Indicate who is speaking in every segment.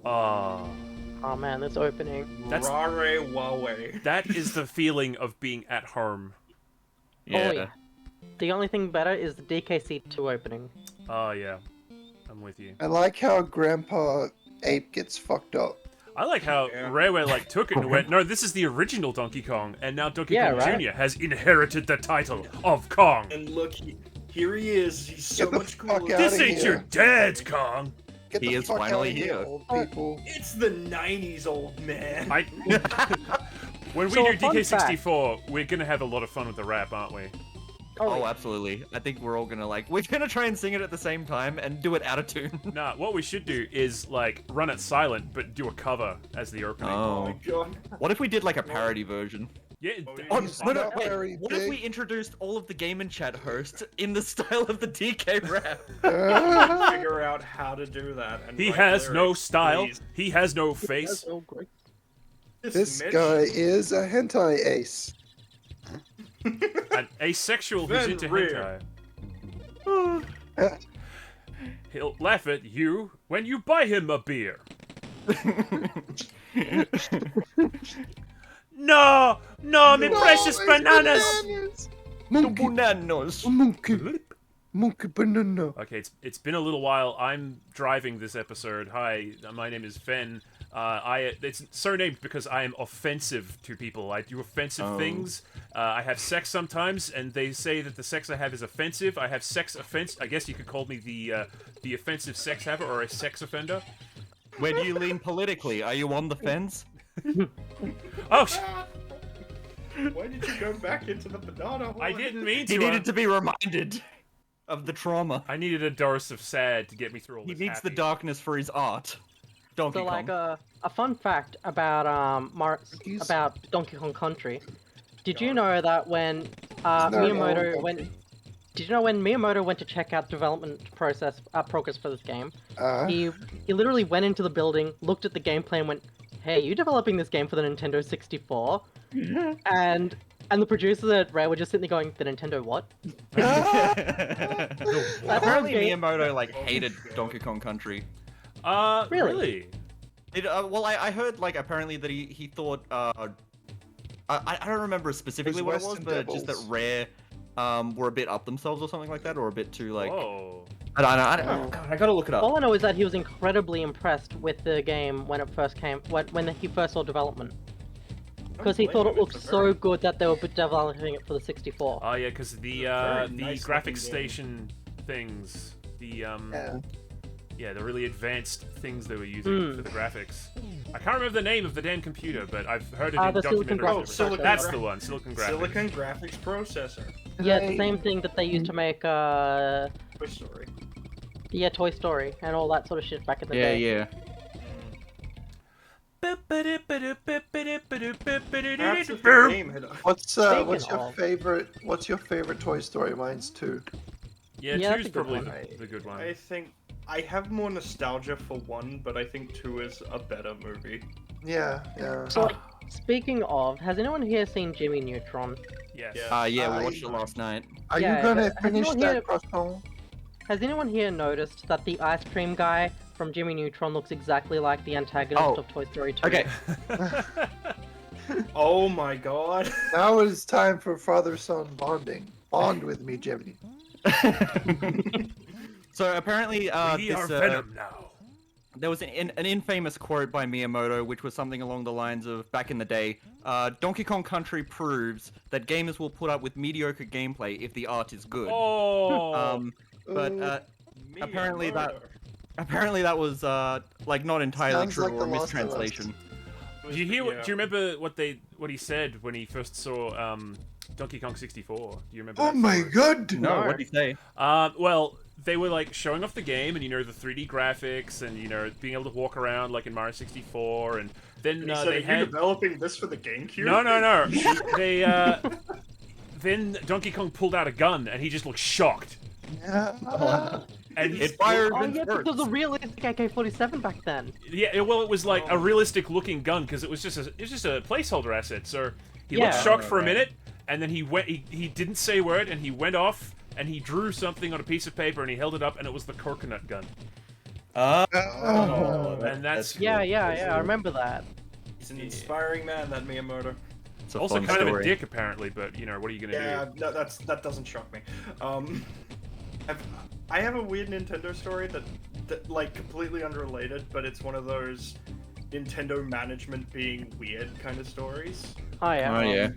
Speaker 1: Ah,
Speaker 2: Oh man, this opening.
Speaker 1: That's-
Speaker 3: Rare Huawei.
Speaker 1: that is the feeling of being at home.
Speaker 2: Oh yeah. The only thing better is the DKC2 opening.
Speaker 1: Oh yeah, I'm with you.
Speaker 4: I like how Grandpa Ape gets fucked up.
Speaker 1: I like how
Speaker 3: Yeah.
Speaker 1: Rayway like took it and went, no, this is the original Donkey Kong, and now Donkey
Speaker 2: Yeah,
Speaker 1: Kong
Speaker 2: right?
Speaker 1: Jr. has inherited the title of Kong.
Speaker 3: And look, here he is. He's so
Speaker 4: Get the
Speaker 3: much
Speaker 4: fuck
Speaker 3: cooler.
Speaker 4: out.
Speaker 1: This
Speaker 4: Outta
Speaker 1: ain't
Speaker 4: here.
Speaker 1: your dad's Kong.
Speaker 4: Get
Speaker 5: He
Speaker 4: the
Speaker 5: is
Speaker 4: fuck
Speaker 5: finally
Speaker 4: outta here,
Speaker 5: here.
Speaker 4: old people.
Speaker 3: It's the 90s, old man.
Speaker 1: When we
Speaker 2: So,
Speaker 1: do
Speaker 2: a fun
Speaker 1: DK64, we're gonna have a lot of fun with the rap, aren't we?
Speaker 5: Oh, absolutely. I think we're all gonna we're gonna try and sing it at the same time and do it out of tune.
Speaker 1: Nah, what we should do is like run it silent, but do a cover as the opening.
Speaker 3: Oh my
Speaker 5: Oh.
Speaker 3: god.
Speaker 5: What if we did like a parody version?
Speaker 1: Yeah.
Speaker 5: Oh,
Speaker 4: He's
Speaker 5: no,
Speaker 4: not
Speaker 5: wait.
Speaker 4: very
Speaker 5: What if we
Speaker 4: big.
Speaker 5: introduced all of the Game and Chat hosts in the style of the DK rap?
Speaker 3: Figure out how to do that. And
Speaker 1: He
Speaker 3: write
Speaker 1: has no
Speaker 3: lyrics,
Speaker 1: style.
Speaker 3: please.
Speaker 1: He has no face.
Speaker 2: That's so great.
Speaker 4: This
Speaker 3: Mitch-
Speaker 4: guy is a hentai ace.
Speaker 1: An asexual who's into
Speaker 3: Fenrir.
Speaker 1: hentai. He'll laugh at you when you buy him a beer. No, me precious bananas.
Speaker 4: Monkey,
Speaker 5: Bananas.
Speaker 4: monkey banana.
Speaker 1: Okay, it's been a little while. I'm driving this episode. Hi, my name is Fen. It's surnamed because I am offensive to people. I do offensive things. I have sex sometimes, and they say that the sex I have is offensive. I have sex offense. I guess you could call me the offensive sex haver or a sex offender.
Speaker 5: Where do you lean politically? Are you on the fence?
Speaker 1: Oh,
Speaker 3: Why did you go back into the banana hole?
Speaker 1: I didn't mean to.
Speaker 5: He needed to be reminded of the trauma.
Speaker 1: I needed a dose of sad to get me through all
Speaker 5: He
Speaker 1: this.
Speaker 5: needs the
Speaker 1: happy.
Speaker 5: darkness for his art. Donkey
Speaker 2: So
Speaker 5: Kong.
Speaker 2: like a fun fact about about Donkey Kong Country. Did you know that when Miyamoto
Speaker 4: all
Speaker 2: went? Did you know when Miyamoto went to check out development progress for this game? He literally went into the building, looked at the gameplay, and went, "Hey, you developing this game for the Nintendo 64?" and the producers at Rare were just sitting there going, "The Nintendo what?"
Speaker 5: Apparently
Speaker 2: Okay.
Speaker 5: Miyamoto hated Donkey Kong Country.
Speaker 1: Really?
Speaker 5: Well, I heard apparently that he thought I don't remember specifically what it was,
Speaker 4: Western
Speaker 5: but just that
Speaker 4: Devils.
Speaker 5: Rare were a bit up themselves or something like that, or a bit too
Speaker 1: Whoa.
Speaker 5: I don't know. God, I gotta look it up.
Speaker 2: All I know is that he was incredibly impressed with the game when it first came, when he first saw development. Because he thought it looked so good that they were developing it for the 64.
Speaker 1: Oh yeah, because the
Speaker 3: very
Speaker 1: the
Speaker 3: nice
Speaker 1: graphics
Speaker 3: looking game.
Speaker 1: station things, the
Speaker 4: Yeah.
Speaker 1: the really advanced things they were using for the graphics. I can't remember the name of the damn computer, but I've heard it in
Speaker 2: The Silicon
Speaker 1: documentaries.
Speaker 2: Graphics
Speaker 1: and
Speaker 3: Silicon
Speaker 1: everything. That's
Speaker 3: Gra-
Speaker 1: the one, Silicon Graphics.
Speaker 3: Silicon graphics processor.
Speaker 2: Yeah, it's the same thing that they used to make
Speaker 3: Toy Story.
Speaker 2: Toy Story and all that sort of shit back in the
Speaker 5: Yeah,
Speaker 2: day.
Speaker 5: yeah.
Speaker 3: That's a good game, Hideo.
Speaker 4: What's
Speaker 2: Speaking
Speaker 4: what's your favorite Toy Story? Mine's 2.
Speaker 1: Yeah,
Speaker 2: Yeah, that's
Speaker 1: two's
Speaker 2: a good
Speaker 1: probably
Speaker 2: one.
Speaker 1: the good one.
Speaker 3: I think I have more nostalgia for 1, but I think 2 is a better movie.
Speaker 4: Yeah, yeah.
Speaker 2: So, like, speaking of, has anyone here seen Jimmy Neutron?
Speaker 1: Yes.
Speaker 3: Yeah.
Speaker 5: Yeah, we
Speaker 4: I-
Speaker 5: watched it last night.
Speaker 4: Are
Speaker 2: Yeah,
Speaker 4: you gonna
Speaker 2: has
Speaker 4: finish
Speaker 2: anyone
Speaker 4: that
Speaker 2: here-
Speaker 4: croissant?
Speaker 2: Has anyone here noticed that the ice cream guy from Jimmy Neutron looks exactly like the antagonist
Speaker 5: Oh.
Speaker 2: of Toy Story 2?
Speaker 5: Okay.
Speaker 3: Oh my god.
Speaker 4: Now it is time for father-son bonding. Bond with me, Jimmy.
Speaker 5: So apparently,
Speaker 1: we are
Speaker 5: this,
Speaker 1: Venom now.
Speaker 5: there was an infamous quote by Miyamoto, which was something along the lines of, back in the day, Donkey Kong Country proves that gamers will put up with mediocre gameplay if the art is good.
Speaker 1: Oh.
Speaker 5: But apparently that was not entirely
Speaker 4: Sounds
Speaker 5: true
Speaker 4: like
Speaker 5: or a
Speaker 4: The Last of Us.
Speaker 5: mistranslation.
Speaker 1: do you hear? Do you remember what he said when he first saw Donkey Kong 64? Do you remember?
Speaker 4: Oh
Speaker 1: that
Speaker 4: my
Speaker 1: story?
Speaker 4: god!
Speaker 5: No, what did he say?
Speaker 1: Well, they were like showing off the game, and the 3D graphics, and being able to walk around like in Mario 64, and then
Speaker 3: He said,
Speaker 1: they
Speaker 3: are you
Speaker 1: had
Speaker 3: developing this for the GameCube?
Speaker 1: no. They then Donkey Kong pulled out a gun, and he just looked shocked,
Speaker 4: Yeah.
Speaker 1: and
Speaker 5: It fired
Speaker 2: Oh
Speaker 5: in
Speaker 2: yeah,
Speaker 5: spurts.
Speaker 2: because the realistic AK-47 back then.
Speaker 1: yeah, well, it was like a realistic looking gun because it was just a placeholder asset. So he looked
Speaker 2: Yeah.
Speaker 1: shocked for a
Speaker 3: Right.
Speaker 1: minute, and then he didn't say a word, and he went off and he drew something on a piece of paper and he held it up, and it was the coconut gun. And that's-
Speaker 2: Yeah, I remember that.
Speaker 3: He's an inspiring man, that Miyamoto.
Speaker 5: It's a
Speaker 1: Also
Speaker 5: fun
Speaker 1: kind of a
Speaker 5: story.
Speaker 1: dick, apparently, but, you know, what are you gonna
Speaker 3: Yeah,
Speaker 1: do?
Speaker 3: that doesn't shock me. I have a weird Nintendo story that like completely unrelated, but it's one of those Nintendo management being weird kind of stories.
Speaker 2: Oh yeah.
Speaker 5: Oh yeah.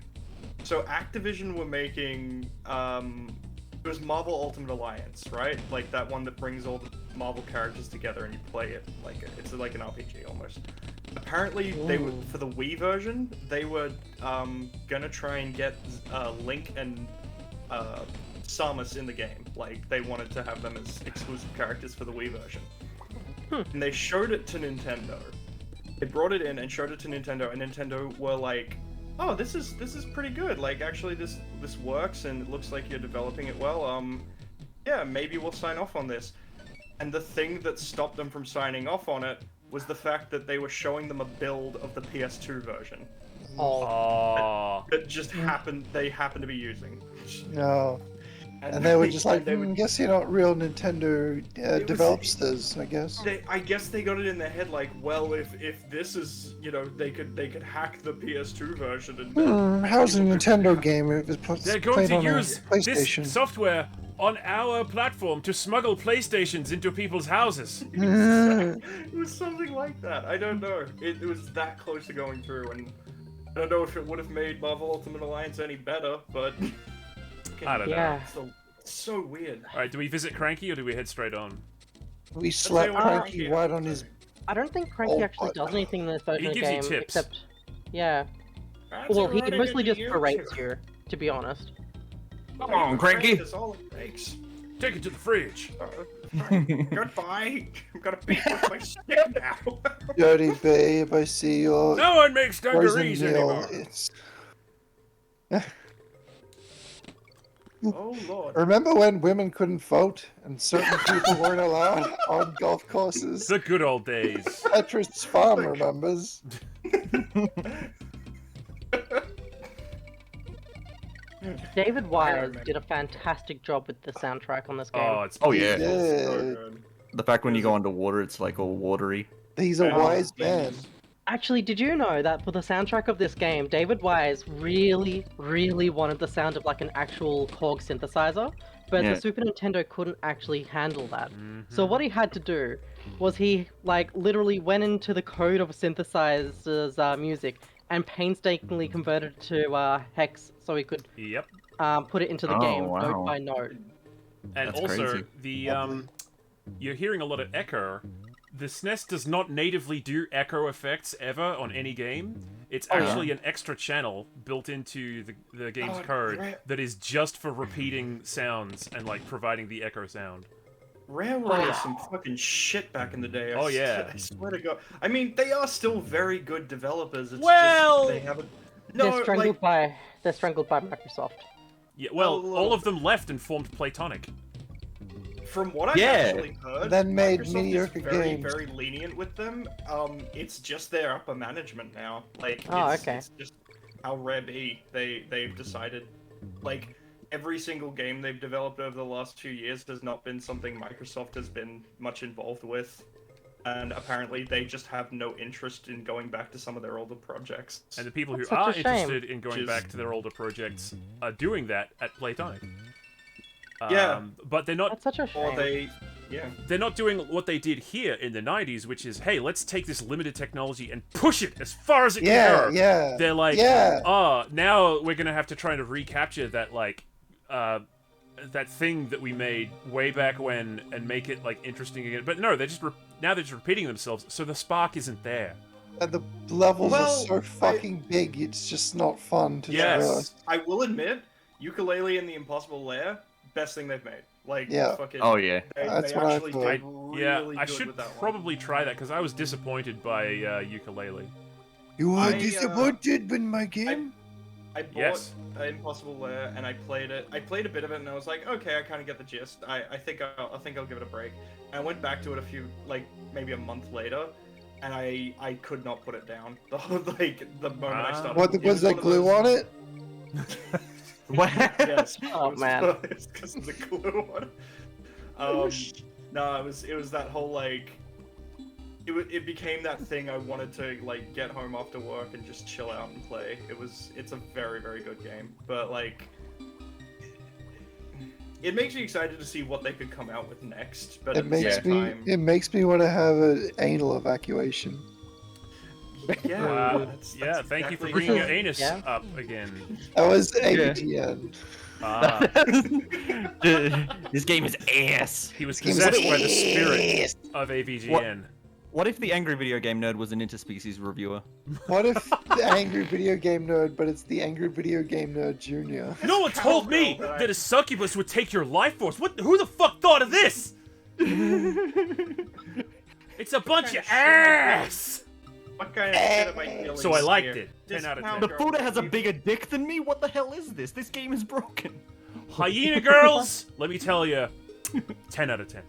Speaker 3: So Activision were making it was Marvel Ultimate Alliance, right? Like that one that brings all the Marvel characters together and you play it like it's like an RPG almost. Apparently, they were for the Wii version. They were gonna try and get Link and Samus in the game. Like they wanted to have them as exclusive characters for the Wii version. And they showed it to Nintendo. They brought it in and showed it to Nintendo, and Nintendo were like, "Oh, this is pretty good. Like actually, this works, and it looks like you're developing it well. Yeah, maybe we'll sign off on this." And the thing that stopped them from signing off on it was the fact that they were showing them a build of the PS2 version
Speaker 1: Oh.
Speaker 3: that just happened. They happened to be using.
Speaker 4: No. And they were just like,
Speaker 3: they would-
Speaker 4: guess you're not real Nintendo
Speaker 3: was-
Speaker 4: develops this, I guess.
Speaker 3: I guess they got it in their head like, well, if this is, you know, they could hack the PS2 version and.
Speaker 4: How's a Nintendo game if it's
Speaker 1: They're going
Speaker 4: played
Speaker 1: to
Speaker 4: on a
Speaker 1: use
Speaker 4: PlayStation?
Speaker 1: this software on our platform to smuggle PlayStations into people's houses.
Speaker 3: It was something like that. I don't know. It was that close to going through, and I don't know if it would have made Marvel Ultimate Alliance any better, but.
Speaker 1: I don't know.
Speaker 2: Yeah.
Speaker 3: So weird.
Speaker 1: All right, do we visit Cranky or do we head straight on?
Speaker 4: We slapped
Speaker 3: we're
Speaker 4: Cranky
Speaker 3: Cranky.
Speaker 4: right on his.
Speaker 2: I don't think Cranky
Speaker 4: Oh,
Speaker 2: actually does anything in this version
Speaker 1: He
Speaker 2: of the
Speaker 1: gives you
Speaker 2: game,
Speaker 1: tips.
Speaker 2: except yeah. Well, he mostly just berates you, to be honest.
Speaker 5: Come on, Cranky.
Speaker 3: That's all it takes.
Speaker 1: Take it to the fridge.
Speaker 3: Goodbye. I'm gonna beat with my stick now.
Speaker 4: Dirty babe, I see your
Speaker 1: No one makes
Speaker 4: frozen
Speaker 1: dungarees
Speaker 4: meal.
Speaker 1: anymore.
Speaker 4: It's...
Speaker 3: Oh lord.
Speaker 4: Remember when women couldn't vote and certain people weren't allowed on golf courses?
Speaker 1: The good old days.
Speaker 4: Tetris Farm remembers.
Speaker 2: David
Speaker 3: Iron
Speaker 2: Wise
Speaker 3: Man.
Speaker 2: did a fantastic job with the soundtrack on this game.
Speaker 1: Oh, it's
Speaker 5: Oh yeah.
Speaker 3: So
Speaker 4: Yeah,
Speaker 3: good.
Speaker 5: The fact when you go underwater, it's like all watery.
Speaker 4: he's a
Speaker 3: Oh,
Speaker 4: wise
Speaker 3: yeah.
Speaker 4: man.
Speaker 2: Actually, did you know that for the soundtrack of this game, David Wise really wanted the sound of like an actual Korg synthesizer, but
Speaker 5: Yeah.
Speaker 2: the Super Nintendo couldn't actually handle that.
Speaker 1: Mm-hmm.
Speaker 2: So what he had to do was he like literally went into the code of a synthesizer's music and painstakingly converted it to hex so he could
Speaker 1: Yep.
Speaker 2: put it into the
Speaker 5: Oh,
Speaker 2: game
Speaker 5: wow.
Speaker 2: note by note.
Speaker 1: And
Speaker 5: That's
Speaker 1: also,
Speaker 5: crazy.
Speaker 1: the you're hearing a lot of echo. The SNES does not natively do echo effects ever on any game. It's
Speaker 2: Oh, yeah.
Speaker 1: actually an extra channel built into the game's
Speaker 3: Oh,
Speaker 1: code
Speaker 3: Rare-
Speaker 1: that is just for repeating sounds and like providing the echo sound.
Speaker 3: Rare was some fucking shit back in the day.
Speaker 1: Oh, yeah.
Speaker 3: I swear to God. I mean, they are still very good developers. It's
Speaker 1: Well-
Speaker 3: just they haven't. No,
Speaker 2: they're strangled by Microsoft.
Speaker 1: Yeah, well,
Speaker 3: Well,
Speaker 1: all of them left and formed Platonic.
Speaker 3: from what I've
Speaker 5: Yeah.
Speaker 3: actually heard,
Speaker 4: Then made
Speaker 3: Microsoft
Speaker 4: mediocre
Speaker 3: is very,
Speaker 4: games.
Speaker 3: very lenient with them. It's just their upper management now. Like,
Speaker 2: Oh,
Speaker 3: it's,
Speaker 2: okay.
Speaker 3: it's just how Rare be. They've decided, like, every single game they've developed over the last 2 years has not been something Microsoft has been much involved with. And apparently they just have no interest in going back to some of their older projects.
Speaker 1: And the people who
Speaker 2: That's such
Speaker 1: are
Speaker 2: a shame.
Speaker 1: interested in going
Speaker 3: Just-
Speaker 1: back to their older projects are doing that at Platonic.
Speaker 3: Yeah.
Speaker 1: But they're not
Speaker 2: That's such a
Speaker 3: Or
Speaker 2: shame.
Speaker 1: they're not doing what they did here in the 90s, which is, hey, let's take this limited technology and push it as far as it
Speaker 4: Yeah,
Speaker 1: can go.
Speaker 4: yeah.
Speaker 1: They're like,
Speaker 4: yeah.
Speaker 1: oh, now we're gonna have to try to recapture that like that thing that we made way back when and make it like interesting again. But no, they're just now they're just repeating themselves, so the spark isn't there.
Speaker 4: And the levels
Speaker 3: Well,
Speaker 4: are so fucking big, it's just not fun to
Speaker 1: Yes.
Speaker 4: traverse.
Speaker 3: I will admit, Ukulele and the Impossible Lair, best thing they've made. Like,
Speaker 4: Yeah.
Speaker 3: fucking,
Speaker 5: Oh yeah.
Speaker 4: That's
Speaker 3: they
Speaker 4: what I
Speaker 3: actually
Speaker 4: thought.
Speaker 3: did really
Speaker 1: Yeah, I
Speaker 3: good
Speaker 1: should
Speaker 3: with that one.
Speaker 1: probably try that because I was disappointed by Ukulele.
Speaker 4: You are
Speaker 3: I,
Speaker 4: disappointed in my game?
Speaker 3: I bought
Speaker 1: Yes.
Speaker 3: Impossible Lair and I played it. I played a bit of it and I was like, okay, I kind of get the gist. I think I'll give it a break. And I went back to it maybe a month later, and I could not put it down. The moment I started.
Speaker 4: What,
Speaker 3: it
Speaker 4: was there
Speaker 3: one of
Speaker 4: glue
Speaker 3: those-
Speaker 4: on it?
Speaker 5: What?
Speaker 3: Yes.
Speaker 2: Oh,
Speaker 3: It's because of the glue on it. No, it was that whole like it became that thing I wanted to like get home after work and just chill out and play. It's a very, very good game, but like it makes me excited to see what they could come out with next. But at the same time,
Speaker 4: it makes me want to have an anal evacuation.
Speaker 3: yeah,
Speaker 1: Wow.
Speaker 3: that's
Speaker 1: Thank you for
Speaker 3: exactly-
Speaker 1: bringing your anus
Speaker 2: Yeah.
Speaker 1: up again.
Speaker 4: That was ABTN.
Speaker 1: Ah,
Speaker 5: This game is ass.
Speaker 1: he was
Speaker 4: Game's
Speaker 1: possessed by the
Speaker 4: ass.
Speaker 1: spirit of AVGN.
Speaker 5: What if the angry video game nerd was an interspecies reviewer?
Speaker 4: What if the angry video game nerd, but it's the angry video game nerd junior?
Speaker 1: No one told me that a succubus would take your life force. Who the fuck thought of this? It's a bunch of ass.
Speaker 3: What kind of shit am I feeling?
Speaker 1: So I liked
Speaker 3: here?
Speaker 1: it. 10 out of 10.
Speaker 5: The Buddha has a bigger dick than me? What the hell is this? This game is broken.
Speaker 1: Hyena girls, let me tell you, 10 out of 10.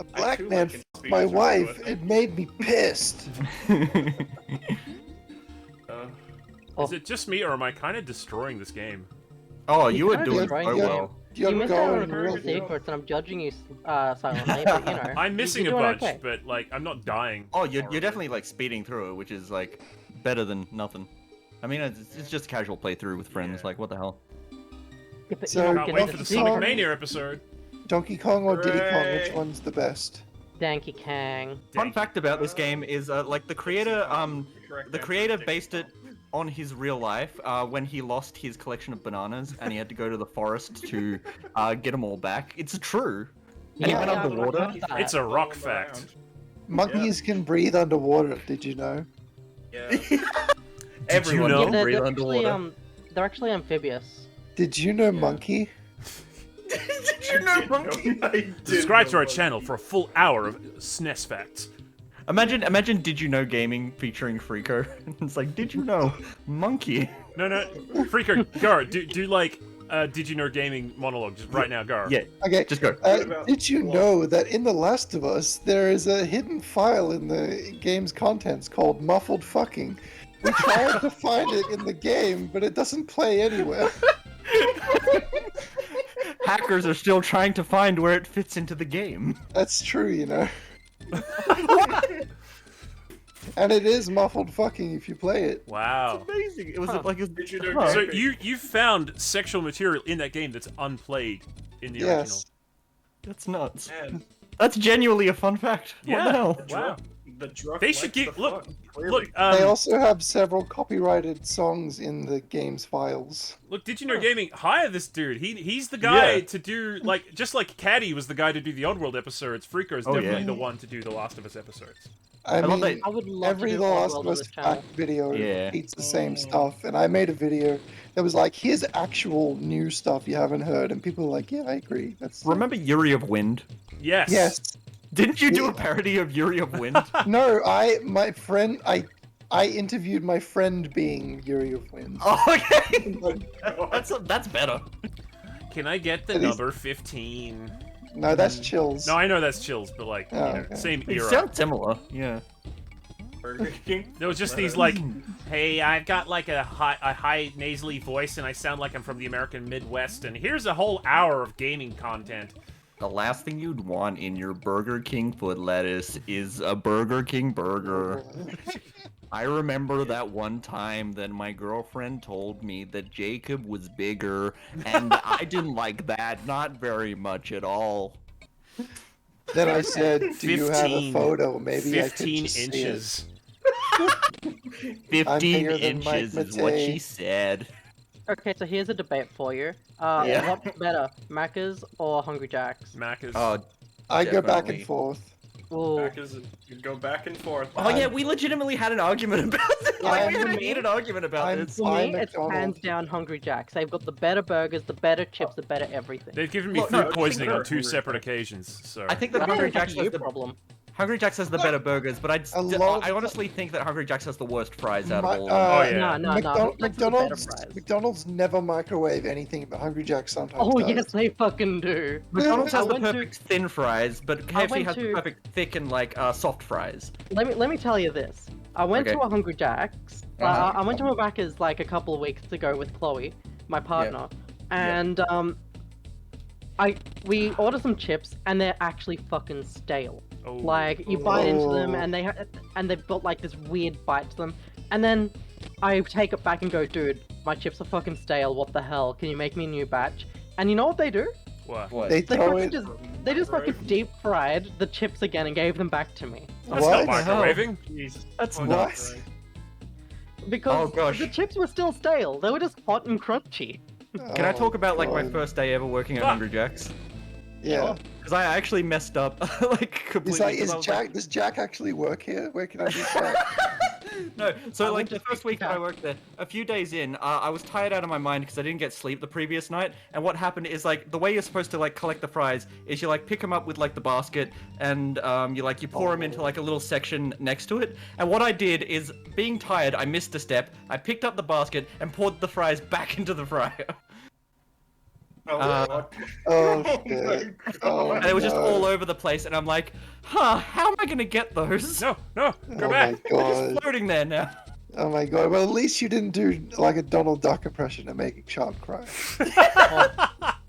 Speaker 4: A black
Speaker 3: too
Speaker 4: man
Speaker 3: like
Speaker 4: f***ed my
Speaker 3: conspiracy
Speaker 4: wife.
Speaker 3: theory.
Speaker 4: It made me pissed.
Speaker 1: Is it just me, or am I kind of destroying this game?
Speaker 5: Oh, you were
Speaker 2: kinda
Speaker 5: doing
Speaker 2: destroying
Speaker 5: so
Speaker 2: the
Speaker 5: well.
Speaker 2: You
Speaker 4: You're
Speaker 2: missed out on a
Speaker 4: going
Speaker 2: couple
Speaker 4: real
Speaker 2: of
Speaker 4: good.
Speaker 2: secrets, and I'm judging you silently, but you know.
Speaker 1: I'm missing a
Speaker 2: you're doing
Speaker 1: bunch,
Speaker 2: okay.
Speaker 1: but like I'm not dying.
Speaker 5: Oh, you're definitely like speeding through it, which is like better than nothing. I mean, it's just a casual playthrough with friends.
Speaker 1: Yeah.
Speaker 5: Like, what the hell?
Speaker 2: Yeah, but,
Speaker 4: So,
Speaker 2: you know,
Speaker 1: Can't
Speaker 2: you
Speaker 1: wait
Speaker 2: know,
Speaker 1: for the
Speaker 2: the
Speaker 1: Sonic
Speaker 4: Sonic-
Speaker 1: Mania episode.
Speaker 4: Donkey Kong or Diddy Kong, which
Speaker 3: Hooray.
Speaker 4: one's the best?
Speaker 2: Danky Kang.
Speaker 5: Fun
Speaker 1: Dang.
Speaker 5: fact about this game is like the creator
Speaker 3: Correct
Speaker 5: the
Speaker 3: answer
Speaker 5: creator
Speaker 3: is Dick
Speaker 5: based it
Speaker 3: Kong.
Speaker 5: on his real life when he lost his collection of bananas and he had to go to the forest to get them all back. It's true. And he went
Speaker 2: Yeah,
Speaker 5: underwater.
Speaker 2: I heard that.
Speaker 1: It's a rock
Speaker 3: Following
Speaker 1: fact.
Speaker 3: around.
Speaker 4: Monkeys can breathe underwater, did you know?
Speaker 3: Yeah.
Speaker 5: Everyone
Speaker 1: know?
Speaker 5: can
Speaker 2: Yeah,
Speaker 5: breathe
Speaker 2: they're
Speaker 5: underwater.
Speaker 2: actually, they're actually amphibious.
Speaker 4: Did you know Monkey?
Speaker 5: Did you know monkey?
Speaker 3: I did
Speaker 1: Subscribe to
Speaker 3: know
Speaker 1: our
Speaker 3: about
Speaker 1: channel
Speaker 3: it.
Speaker 1: for a full hour of SNES facts.
Speaker 5: Imagine Did You Know Gaming featuring Freako. It's like, did you know monkey?
Speaker 1: No, Freako, Gar, do like Did You Know Gaming monologue just right now, Gar.
Speaker 5: Yeah,
Speaker 4: Okay.
Speaker 5: just go.
Speaker 4: Did you know that in The Last of Us, there is a hidden file in the game's contents called Muffled Fucking? We tried to find it in the game, but it doesn't play anywhere.
Speaker 5: Hackers are still trying to find where it fits into the game.
Speaker 4: That's true, you know. And it is muffled fucking if you play it.
Speaker 1: Wow.
Speaker 5: Amazing. It was like a,
Speaker 3: Did you know
Speaker 5: Huh.
Speaker 1: So
Speaker 3: Gaming?
Speaker 1: you found sexual material in that game that's unplayed in the original.
Speaker 4: Yes.
Speaker 5: That's nuts.
Speaker 3: Man,
Speaker 5: That's genuinely a fun fact. What
Speaker 1: Yeah.
Speaker 5: the hell?
Speaker 1: Wow.
Speaker 3: the drug
Speaker 1: They should
Speaker 3: likes
Speaker 1: get
Speaker 3: the
Speaker 1: look.
Speaker 3: fun, clearly.
Speaker 1: Look,
Speaker 4: They also have several copyrighted songs in the game's files.
Speaker 1: look, Did You Know Gaming? Hire this dude. He's the guy
Speaker 5: Yeah.
Speaker 1: to do like just like Caddy was the guy to do the Oddworld episodes. Freako is
Speaker 5: Oh,
Speaker 1: definitely
Speaker 5: yeah.
Speaker 1: the one to do the Last of Us episodes.
Speaker 4: I
Speaker 5: love
Speaker 4: mean,
Speaker 2: I would love
Speaker 4: every
Speaker 2: to
Speaker 4: The
Speaker 2: do
Speaker 4: Last
Speaker 2: Oddworld
Speaker 4: of
Speaker 2: on
Speaker 4: Us
Speaker 2: this channel.
Speaker 4: fact video
Speaker 5: Yeah.
Speaker 4: repeats the same stuff, and I made a video that was like, here's actual new stuff you haven't heard, and people are like, yeah, I agree. That's
Speaker 5: Remember Yuri of Wind?
Speaker 1: Yes.
Speaker 4: Yes.
Speaker 5: Didn't you do a
Speaker 4: Yeah.
Speaker 5: parody of Yuri of Wind?
Speaker 4: No, I interviewed my friend being Yuri of Wind.
Speaker 5: Oh, okay. That's better.
Speaker 1: Can I get the
Speaker 4: At least-
Speaker 1: number 15?
Speaker 4: No, that's Chills.
Speaker 1: No, I know that's Chills, but like,
Speaker 4: Oh,
Speaker 1: you know,
Speaker 4: okay.
Speaker 1: same
Speaker 5: It
Speaker 1: era.
Speaker 5: sounds similar. Yeah.
Speaker 3: Burger King.
Speaker 1: There was just these like, hey, I've got like a high nasally voice and I sound like I'm from the American Midwest, and here's a whole hour of gaming content.
Speaker 5: The last thing you'd want in your Burger King foot lettuce is a Burger King burger. I remember that one time that my girlfriend told me that Jacob was bigger, and I didn't like that, not very much at all.
Speaker 4: Then I said, do you have a
Speaker 1: 15
Speaker 4: photo? Maybe I could
Speaker 1: 15
Speaker 4: just see it.
Speaker 1: inches.
Speaker 5: 15
Speaker 4: bigger than Mike
Speaker 5: inches is what
Speaker 4: Matei.
Speaker 5: she said.
Speaker 2: Okay, so here's a debate for you.
Speaker 5: Yeah.
Speaker 2: What's better, Macca's or Hungry Jack's?
Speaker 1: Mac is.
Speaker 5: Oh,
Speaker 4: I go back
Speaker 5: Definitely.
Speaker 4: and forth.
Speaker 2: Ooh.
Speaker 3: Back is you go back and forth.
Speaker 5: oh yeah, we legitimately had an argument about this. Like, we had a heated argument about
Speaker 4: I'm-
Speaker 5: this.
Speaker 2: For
Speaker 4: I'm
Speaker 2: me, it's
Speaker 4: McDonald's.
Speaker 2: hands down Hungry Jack's. They've got the better burgers, the better chips, the better everything.
Speaker 1: They've given me
Speaker 5: Look,
Speaker 1: food
Speaker 5: no, I
Speaker 1: poisoning
Speaker 3: think
Speaker 1: on 2
Speaker 3: they're-
Speaker 1: separate occasions. So
Speaker 5: I think that
Speaker 2: That's
Speaker 5: Hungry
Speaker 2: a
Speaker 5: Jack's
Speaker 2: you
Speaker 5: has the
Speaker 2: problem.
Speaker 5: Hungry Jack's has the better burgers, but
Speaker 4: lot-
Speaker 5: I honestly think that Hungry Jack's has the worst fries out of all of them.
Speaker 1: Oh, yeah.
Speaker 2: No,
Speaker 4: McDonald's never microwave anything, but Hungry Jack sometimes
Speaker 2: Oh
Speaker 4: does.
Speaker 2: yes, they fucking do.
Speaker 5: McDonald's
Speaker 2: I
Speaker 5: has the
Speaker 2: went to-
Speaker 5: perfect thin fries, but
Speaker 2: I
Speaker 5: KFC
Speaker 2: went
Speaker 5: has the
Speaker 2: to-
Speaker 5: perfect thick and like soft fries.
Speaker 2: Let me tell you this. I went
Speaker 5: Okay.
Speaker 2: to a Hungry Jack's.
Speaker 5: Uh-huh.
Speaker 2: I went to a Macca's like a couple of weeks ago with Chloe, my partner, and we order some chips and they're actually fucking stale.
Speaker 1: Oh.
Speaker 2: Like you bite into them and they've got like this weird bite to them, and then I take it back and go, dude, my chips are fucking stale. What the hell? Can you make me a new batch? And you know what they do?
Speaker 1: What?
Speaker 4: They
Speaker 2: They
Speaker 4: throw
Speaker 2: fucking
Speaker 4: it.
Speaker 2: they just fucking deep fried the chips again and gave them back to me.
Speaker 1: That's
Speaker 4: What?
Speaker 1: not microwaving.
Speaker 3: Jesus.
Speaker 5: That's
Speaker 3: Oh,
Speaker 5: nuts.
Speaker 2: Because
Speaker 5: Oh, gosh.
Speaker 2: the chips were still stale. They were just hot and crunchy.
Speaker 5: Can I
Speaker 4: Oh,
Speaker 5: talk about like my
Speaker 4: God.
Speaker 5: first day ever working at
Speaker 1: Fuck.
Speaker 5: Hungry Jack's?
Speaker 4: Yeah.
Speaker 5: Because I actually messed up like completely.
Speaker 4: It's like,
Speaker 5: 'cause I was like-
Speaker 4: does Jack actually work here? Where can I do Jack?
Speaker 5: No, so
Speaker 2: I
Speaker 5: like
Speaker 2: went
Speaker 5: the
Speaker 2: to
Speaker 5: first
Speaker 2: speak
Speaker 5: week
Speaker 2: to
Speaker 5: that I
Speaker 2: Jack.
Speaker 5: worked there, a few days in, I was tired out of my mind because I didn't get sleep the previous night. And what happened is like the way you're supposed to like collect the fries is you like pick them up with like the basket and you pour them into like a little section next to it. And what I did is, being tired, I missed a step. I picked up the basket and poured the fries back into the fryer.
Speaker 3: Oh, God.
Speaker 4: Oh
Speaker 3: my
Speaker 4: shit.
Speaker 3: God.
Speaker 4: Oh,
Speaker 5: And it was just
Speaker 4: no.
Speaker 5: all over the place. And I'm like, how am I gonna get those?
Speaker 1: No, go
Speaker 4: Oh
Speaker 1: back.
Speaker 4: my
Speaker 5: They're
Speaker 4: god.
Speaker 5: just floating there now.
Speaker 4: Oh my god. Well, at least you didn't do like a Donald Duck impression of making Shark cry.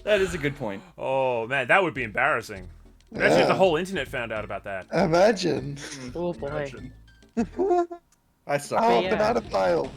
Speaker 5: That is a good point.
Speaker 1: Oh man, that would be embarrassing. Imagine if the
Speaker 4: Yeah.
Speaker 1: whole internet found out about that.
Speaker 4: Imagine.
Speaker 2: Oh boy.
Speaker 3: Imagine.
Speaker 5: I suck.
Speaker 4: Oh,
Speaker 2: yeah.
Speaker 4: banana pile.